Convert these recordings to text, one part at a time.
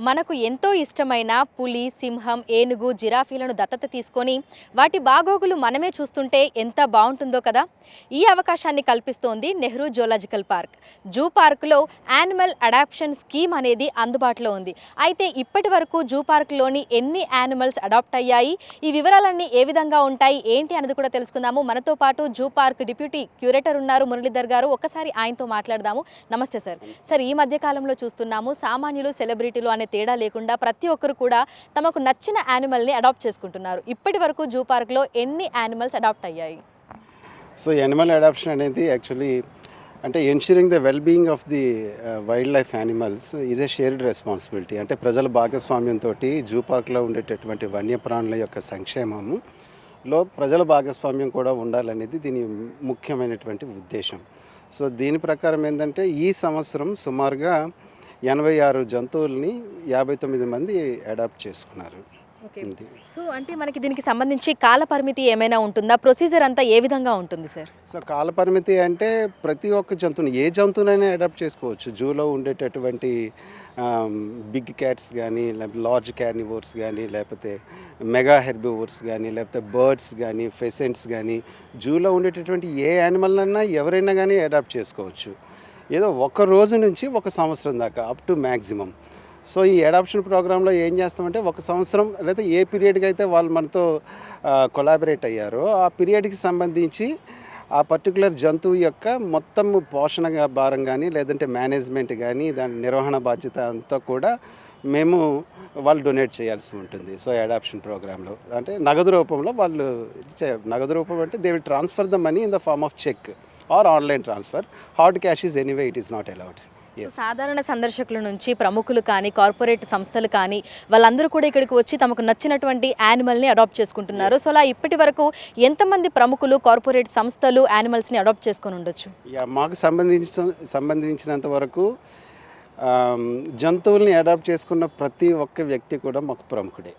మనకు ఎంతో ఇష్టమైన పులి, సింహం, ఏనుగు, జిరాఫీలను దత్తత తీసుకొని వాటి బాగోగులు మనమే చూస్తుంటే ఎంత బాగుంటుందో కదా. ఈ అవకాశాన్ని కల్పిస్తోంది నెహ్రూ జూలాజికల్ పార్క్. జూ పార్కులో యానిమల్ అడాప్షన్ స్కీమ్ అనేది అందుబాటులో ఉంది. అయితే ఇప్పటి వరకు జూ పార్కులోని ఎన్ని యానిమల్స్ అడాప్ట్ అయ్యాయి, ఈ వివరాలన్నీ ఏ విధంగా ఉంటాయి ఏంటి అనేది కూడా తెలుసుకుందాము. మనతో పాటు జూ పార్క్ డిప్యూటీ క్యూరేటర్ ఉన్నారు మురళీధర్ గారు. ఒక్కసారి ఆయనతో మాట్లాడదాము. నమస్తే సార్. సార్, ఈ మధ్య కాలంలో చూస్తున్నాము సామాన్యులు, సెలబ్రిటీలు అనే తేడా లేకుండా ప్రతి ఒక్కరు కూడా తమకు నచ్చిన యానిమల్ని అడాప్ట్ చేసుకుంటున్నారు. ఇప్పటి వరకు జూ పార్క్లో ఎన్ని యానిమల్స్ అడాప్ట్ అయ్యాయి? సో యానిమల్ అడాప్షన్ అనేది యాక్చువల్లీ అంటే ensuring the well being of the wild life animals is a shared responsibility. అంటే ప్రజల భాగస్వామ్యంతో జూ పార్క్లో ఉండేటటువంటి వన్యప్రాణుల యొక్క సంక్షేమంలో ప్రజల భాగస్వామ్యం కూడా ఉండాలనేది దీని ముఖ్యమైనటువంటి ఉద్దేశం. సో దీని ప్రకారం ఏంటంటే ఈ సంవత్సరం సుమారుగా 86 జంతువుల్ని 59 మంది అడాప్ట్ చేసుకున్నారు. సో అంటే మనకి దీనికి సంబంధించి కాల పరిమితి ఏమైనా ఉంటుందా? ప్రొసీజర్ అంతా ఏ విధంగా ఉంటుంది సార్? సో కాల పరిమితి అంటే ప్రతి ఒక్క జంతువుని ఏ జంతువునైనా అడాప్ట్ చేసుకోవచ్చు. జూలో ఉండేటటువంటి బిగ్ క్యాట్స్ కానీ, లేకపోతే లార్జ్ క్యార్నివోర్స్ కానీ, లేకపోతే మెగా హెర్బివోర్స్ కానీ, లేకపోతే బర్డ్స్ కానీ, ఫెసెంట్స్ కానీ, జూలో ఉండేటటువంటి ఏ యానిమల్నైనా ఎవరైనా కానీ అడాప్ట్ చేసుకోవచ్చు. ఏదో ఒక రోజు నుంచి ఒక సంవత్సరం దాకా అప్ టు మ్యాక్సిమం. సో ఈ అడాప్షన్ ప్రోగ్రాంలో ఏం చేస్తామంటే ఒక సంవత్సరం లేదా ఏ పీరియడ్కి అయితే వాళ్ళు మనతో కొలాబరేట్ అయ్యారో ఆ పీరియడ్కి సంబంధించి ఆ పర్టికులర్ జంతువు యొక్క మొత్తం పోషణ భారం కానీ, లేదంటే మేనేజ్మెంట్ కానీ, దాని నిర్వహణ బాధ్యత అంతా కూడా మేము వాళ్ళు డొనేట్ చేయాల్సి ఉంటుంది. సో అడాప్షన్ ప్రోగ్రాంలో అంటే నగదు రూపంలో వాళ్ళు నగదు రూపం అంటే they will transfer the money in the form of cheque or online transfer. Hard cash is anyway it is not allowed. సాధారణ సందర్శకుల నుంచి ప్రముఖులు కానీ, కార్పొరేట్ సంస్థలు కానీ వాళ్ళందరూ కూడా ఇక్కడికి వచ్చి తమకు నచ్చినటువంటి యానిమల్ని అడాప్ట్ చేసుకుంటున్నారు. సో అలా ఇప్పటి వరకు ఎంతమంది ప్రముఖులు, కార్పొరేట్ సంస్థలు యానిమల్స్ని అడాప్ట్ చేసుకొని ఉండొచ్చు? మాకు సంబంధించినంత వరకు జంతువుల్ని అడాప్ట్ చేసుకున్న ప్రతి ఒక్క వ్యక్తి కూడా మాకు ప్రముఖుడే.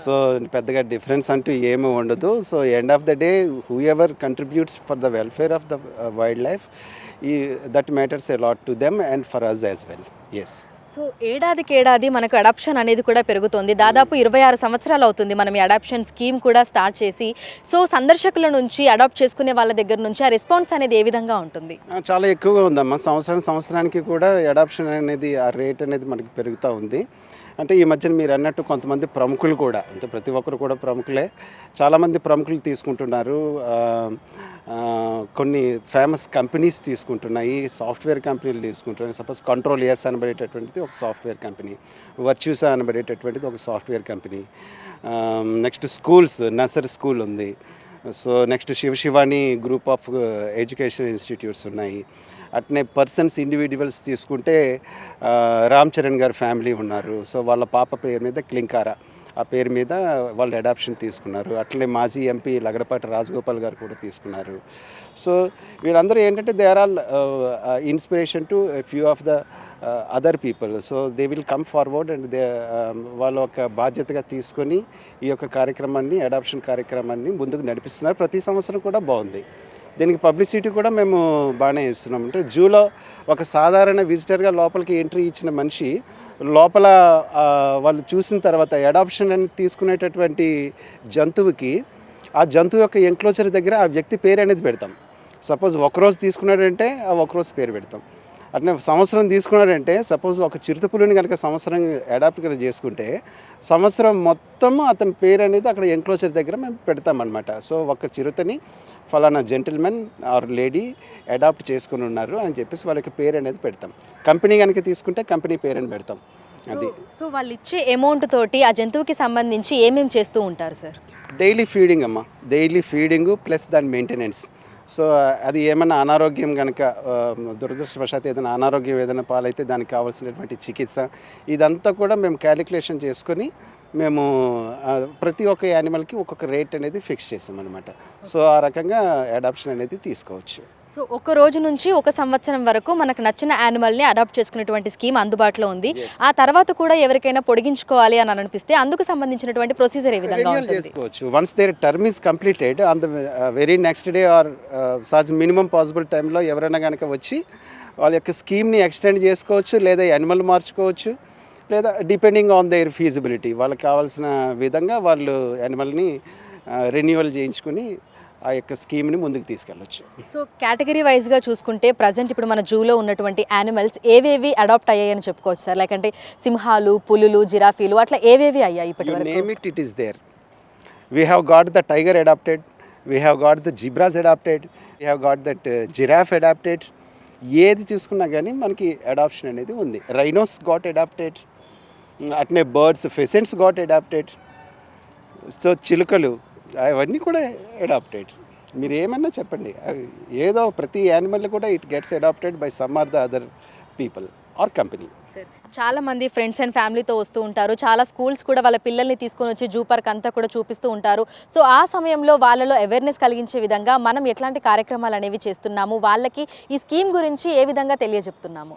సో పెద్దగా డిఫరెన్స్ అంటూ ఏమీ ఉండదు. So end of the day whoever contributes for the welfare of the wildlife that matters a lot to them and for us as well. Yes. So ఏడాదికేడాది మనకు అడాప్షన్ అనేది కూడా పెరుగుతుంది. దాదాపు 26 సంవత్సరాలు అవుతుంది మనం ఈ అడాప్షన్ స్కీమ్ కూడా స్టార్ట్ చేసి. సో సందర్శకుల నుంచి అడాప్ట్ చేసుకునే వాళ్ళ దగ్గర నుంచి ఆ రెస్పాన్స్ అనేది ఏ విధంగా ఉంటుంది? చాలా ఎక్కువగా ఉందమ్మా. సంవత్సరానికి కూడా అడాప్షన్ అనేది ఆ రేట్ అనేది మనకి పెరుగుతూ ఉంది. అంటే ఈ మధ్యన మీరు అన్నట్టు కొంతమంది ప్రముఖులు కూడా, అంటే ప్రతి ఒక్కరు కూడా ప్రముఖులే, చాలామంది ప్రముఖులు తీసుకుంటున్నారు. కొన్ని ఫేమస్ కంపెనీస్ తీసుకుంటున్నాయి, సాఫ్ట్వేర్ కంపెనీలు తీసుకుంటున్నాయి. సపోజ్ కంట్రోల్ ఎస్ అనబడేటటువంటిది ఒక సాఫ్ట్వేర్ కంపెనీ, వర్చ్యూసా అనబడేటటువంటిది ఒక software company. Next schools, nursery school ఉంది. So next Shivani group of education institutes ఉన్నాయి. అట్నే పర్సన్స్, ఇండివిజువల్స్ తీసుకుంటే రామ్ చరణ్ గారి ఫ్యామిలీ ఉన్నారు. సో వాళ్ళ పాప పేరు మీద క్లింకారా, ఆ పేరు మీద వాళ్ళు అడాప్షన్ తీసుకున్నారు. అట్లనే మాజీ ఎంపీ లగడపాటి రాజగోపాల్ గారు కూడా తీసుకున్నారు. సో వీళ్ళందరూ ఏంటంటే they are all inspiration to few of the other people. So they will come forward and వాళ్ళ ఒక బాధ్యతగా తీసుకొని ఈ యొక్క కార్యక్రమాన్ని, అడాప్షన్ కార్యక్రమాన్ని ముందుకు నడిపిస్తున్నారు. ప్రతి సంవత్సరం కూడా బాగుంది. దీనికి పబ్లిసిటీ కూడా మేము బాగానే ఇస్తున్నాం. అంటే జూలో ఒక సాధారణ విజిటర్గా లోపలికి ఎంట్రీ ఇచ్చిన మనిషి లోపల వాళ్ళు చూసిన తర్వాత అడాప్షన్ అని తీసుకునేటటువంటి జంతువుకి ఆ జంతువు యొక్క ఎంక్లోజర్ దగ్గర ఆ వ్యక్తి పేరు అనేది పెడతాం. సపోజ్ ఒకరోజు తీసుకున్నాడంటే ఆ ఒకరోజు పేరు పెడతాం. అట్నే సంవత్సరం తీసుకున్నాడంటే సపోజ్ ఒక చిరుతపులిని కనుక సంవత్సరం అడాప్ట్ కనుక చేసుకుంటే సంవత్సరం మొత్తం అతని పేరు అనేది అక్కడ ఎంక్లోజర్ దగ్గర మేము పెడతామన్నమాట. సో ఒక చిరుతని ఫలానా జెంటిల్మెన్ ఆర్ లేడీ అడాప్ట్ చేసుకుని ఉన్నారు అని చెప్పేసి వాళ్ళకి పేరు అనేది పెడతాం. కంపెనీ కనుక తీసుకుంటే కంపెనీ పేరు అని పెడతాం. అది. సో వాళ్ళు ఇచ్చే అమౌంట్ తోటి ఆ జంతువుకి సంబంధించి ఏమేమి చేస్తూ ఉంటారు సార్? డైలీ ఫీడింగ్ అమ్మ, డైలీ ఫీడింగు ప్లస్ దాని మెయింటెనెన్స్. సో అది ఏమైనా అనారోగ్యం కనుక, దురదృష్టవశాత్తు ఏదైనా అనారోగ్యం ఏదైనా పాలైతే దానికి కావాల్సినటువంటి చికిత్స ఇదంతా కూడా మేము క్యాలిక్యులేషన్ చేసుకొని మేము ప్రతి ఒక్క యానిమల్కి ఒక్కొక్క రేట్ అనేది ఫిక్స్ చేసామన్నమాట. సో ఆ రకంగా అడాప్షన్ అనేది తీసుకోవచ్చు. సో ఒక రోజు నుంచి ఒక సంవత్సరం వరకు మనకు నచ్చిన యానిమల్ని అడాప్ట్ చేసుకునేటువంటి స్కీమ్ అందుబాటులో ఉంది. ఆ తర్వాత కూడా ఎవరికైనా పొడిగించుకోవాలి అని అనిపిస్తే అందుకు సంబంధించినటువంటి ప్రొసీజర్ ఏ విధంగా ఉంటుంది? చేసుకోవచ్చు. Once their term is completed on the very next day or such minimum possible టైంలో ఎవరైనా కనుక వచ్చి వాళ్ళ యొక్క స్కీమ్ని ఎక్స్టెండ్ చేసుకోవచ్చు, లేదా యానిమల్ మార్చుకోవచ్చు, లేదా డిపెండింగ్ ఆన్ దేర్ ఫీజిబిలిటీ వాళ్ళకి కావాల్సిన విధంగా వాళ్ళు యానిమల్ని రెన్యువల్ చేయించుకుని ఆ యొక్క స్కీమ్ని ముందుకు తీసుకెళ్ళచ్చు. సో కేటగిరీ వైజ్గా చూసుకుంటే ప్రజెంట్ ఇప్పుడు మన జూలో ఉన్నటువంటి యానిమల్స్ ఏవేవి అడాప్ట్ అయ్యాయని చెప్పుకోవచ్చు సార్? లైక్ అంటే సింహాలు, పులులు, జిరాఫీలు అట్లా ఏవేవి అయ్యాయి ఇప్పటి వరకు? Name it is there. We have got the tiger adopted, we have got the zebras adopted, we have got that giraffe adopted. ఏది చూసుకున్నా కానీ మనకి అడాప్షన్ అనేది ఉంది. రైనోస్ గాట్ అడాప్టెడ్, అట్నే birds, pheasants got adopted. So చిలుకలు అవన్నీ కూడా అడాప్టెడ్. మీరు ఏమన్నా చెప్పండి, ఏదో ప్రతి యానిమల్ కూడా it gets adapted by some or the other people or company. చాలా మంది ఫ్రెండ్స్ అండ్ ఫ్యామిలీతో వస్తూ ఉంటారు. చాలా స్కూల్స్ కూడా వాళ్ళ పిల్లల్ని తీసుకొని వచ్చి జూ పార్క్ అంతా కూడా చూపిస్తూ ఉంటారు. సో ఆ సమయంలో వాళ్ళలో అవేర్నెస్ కలిగించే విధంగా మనం ఎట్లాంటి కార్యక్రమాలు అనేవి చేస్తున్నాము, వాళ్ళకి ఈ స్కీమ్ గురించి ఏ విధంగా తెలియజెప్తున్నాము?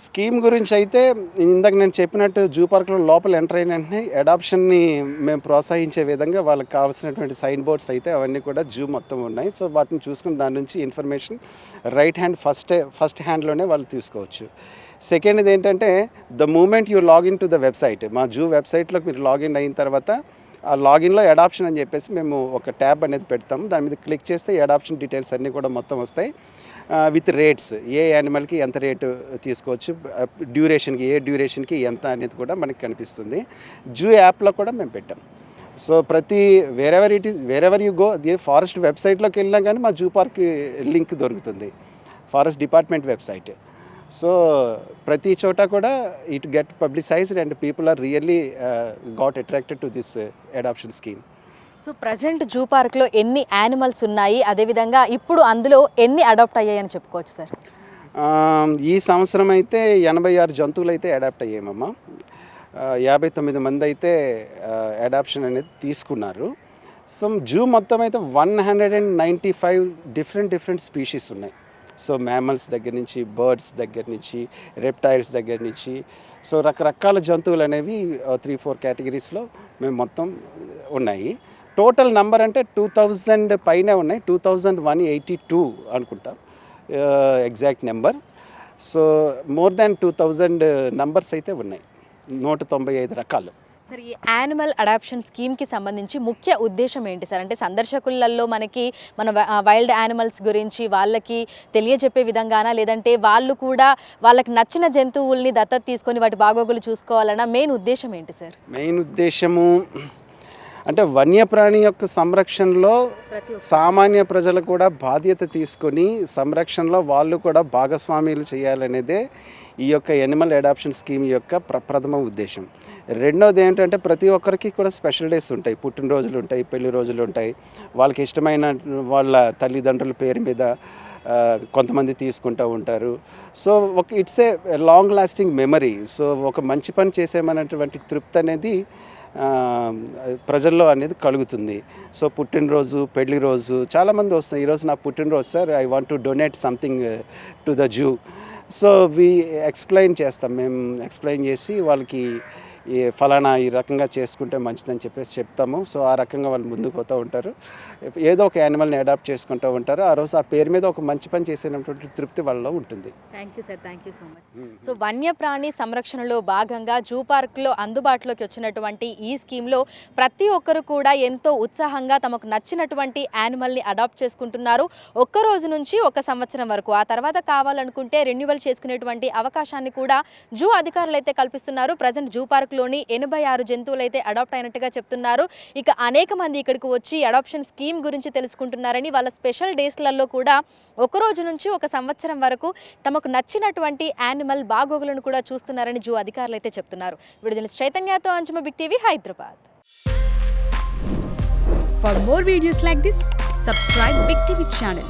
స్కీమ్ గురించి అయితే ఇందాక నేను చెప్పినట్టు జూ పార్క్లో లోపల ఎంటర్ అయిన వెంటనే అడాప్షన్ని మేము ప్రోత్సహించే విధంగా వాళ్ళకి కావాల్సినటువంటి సైన్ బోర్డ్స్ అయితే అవన్నీ కూడా జూ మొత్తం ఉన్నాయి. సో వాటిని చూసుకుని దాని నుంచి ఇన్ఫర్మేషన్ రైట్ హ్యాండ్ ఫస్ట్ హ్యాండ్లోనే వాళ్ళు తీసుకోవచ్చు. సెకండ్ ఏంటంటే the moment you login to the website, మా జూ వెబ్సైట్లోకి మీరు లాగిన్ అయిన తర్వాత ఆ లాగిన్లో అడాప్షన్ అని చెప్పేసి మేము ఒక ట్యాబ్ అనేది పెడతాము. దాని మీద క్లిక్ చేస్తే అడాప్షన్ డీటెయిల్స్ అన్నీ కూడా మొత్తం వస్తాయి విత్ రేట్స్. ఏ యానిమల్కి ఎంత రేటు తీసుకోవచ్చు, డ్యూరేషన్కి ఏ డ్యూరేషన్కి ఎంత అనేది కూడా మనకి కనిపిస్తుంది. జూ యాప్లో కూడా మేము పెట్టాం. సో ప్రతి వేరెవర్ యూ గో, ఫారెస్ట్ వెబ్సైట్లోకి వెళ్ళినా కానీ మా జూ పార్క్ లింక్ దొరుకుతుంది, ఫారెస్ట్ డిపార్ట్మెంట్ వెబ్సైట్. సో ప్రతి చోట కూడా it get publicised and people are really got attracted to this adoption scheme. So present zoo పార్క్లో ఎన్ని యానిమల్స్ ఉన్నాయి, అదేవిధంగా ఇప్పుడు అందులో ఎన్ని అడాప్ట్ అయ్యాయని చెప్పుకోవచ్చు సార్? ఈ సంవత్సరం అయితే 86 జంతువులు అయితే అడాప్ట్ అయ్యామమ్మా. 59 మంది అయితే అడాప్షన్ అనేది తీసుకున్నారు. సో జూ మొత్తం అయితే 195 డిఫరెంట్ స్పీషీస్ ఉన్నాయి. సో మ్యామల్స్ దగ్గర నుంచి, బర్డ్స్ దగ్గర నుంచి, రెప్టైల్స్ దగ్గర నుంచి, సో రకరకాల జంతువులు అనేవి 3-4 కేటగిరీస్లో మేము మొత్తం ఉన్నాయి. టోటల్ నంబర్ అంటే 2000 పైనే ఉన్నాయి, 2182 అనుకుంటా exact number. So more than 2000 numbers అయితే ఉన్నాయి, 195 రకాలు. సార్ ఈ యానిమల్ అడాప్షన్ స్కీమ్కి సంబంధించి ముఖ్య ఉద్దేశం ఏంటి సార్? అంటే సందర్శకులలో మనకి మన వైల్డ్ యానిమల్స్ గురించి వాళ్ళకి తెలియజెప్పే విధంగానా, లేదంటే వాళ్ళు కూడా వాళ్ళకి నచ్చిన జంతువుల్ని దత్తత తీసుకొని వాటి బాగోగులు చూసుకోవాలన్నా మెయిన్ ఉద్దేశం ఏంటి సార్? మెయిన్ ఉద్దేశము అంటే వన్యప్రాణి యొక్క సంరక్షణలో సామాన్య ప్రజలు కూడా బాధ్యత తీసుకొని సంరక్షణలో వాళ్ళు కూడా భాగస్వామ్యాలు చేయాలనేదే ఈ యొక్క యానిమల్ అడాప్షన్ స్కీమ్ యొక్క ప్రథమ ఉద్దేశం. రెండోది ఏంటంటే ప్రతి ఒక్కరికి కూడా స్పెషల్ డేస్ ఉంటాయి, పుట్టినరోజులు ఉంటాయి, పెళ్లి రోజులు ఉంటాయి. వాళ్ళకి ఇష్టమైన వాళ్ళ తల్లిదండ్రుల పేరు మీద కొంతమంది తీసుకుంటూ ఉంటారు. So it's a long lasting memory. So ఒక మంచి పని చేసేమన్నటువంటి తృప్తి అనేది ప్రజల్లో అనేది కలుగుతుంది. సో పుట్టినరోజు, పెళ్లి రోజు చాలామంది వస్తున్నారు, ఈరోజు నా పుట్టినరోజు sir, I want to donate something to the zoo. So explain చేస్తాం, మేము ఎక్స్ప్లెయిన్ చేసి వాళ్ళకి ఈ ఫలానా ఈ రకంగా చేసుకుంటే మంచిదని చెప్పేసి చెప్తాము. సో ఆ రకంగా వాళ్ళు ముందుకు పోతూ ఉంటారు, ఏదో ఒక యానిమల్ని అడాప్ట్ చేసుకుంటూ ఉంటారు. ఆ రోజు ఆ పేరు మీద ఒక మంచి పని చేసినటువంటి తృప్తి వాళ్ళలో ఉంటుంది. Thank you sir, thank you so much. So వన్యప్రాణి సంరక్షణలో భాగంగా జూ పార్క్లో అందుబాటులోకి వచ్చినటువంటి ఈ స్కీమ్లో ప్రతి ఒక్కరు కూడా ఎంతో ఉత్సాహంగా తమకు నచ్చినటువంటి యానిమల్ని అడాప్ట్ చేసుకుంటున్నారు. ఒక్క రోజు నుంచి 1 సంవత్సరం వరకు, ఆ తర్వాత కావాలనుకుంటే రెన్యువల్ చేసుకునేటువంటి అవకాశాన్ని కూడా జూ అధికారులు అయితే కల్పిస్తున్నారు. ప్రజెంట్ జూ పార్క్ లోని 86 జంతువులు అయితే అడాప్ట్ అయినట్టుగా చెప్తున్నారు. ఇక అనేక మంది ఇక్కడికి వచ్చి అడాప్షన్ స్కీమ్ గురించి తెలుసుకుంటున్నారని, వాళ్ళ స్పెషల్ డేస్లలో కూడా 1 రోజు నుంచి 1 సంవత్సరం వరకు తమకు నచ్చినటువంటి యానిమల్ బాగోగులను కూడా చూస్తున్నారని జూ అధికారులు అయితే చెప్తున్నారు. వీడియో చైతన్యతో Anjuma, big TV, Hyderabad. For more videos like this, subscribe Big TV channel.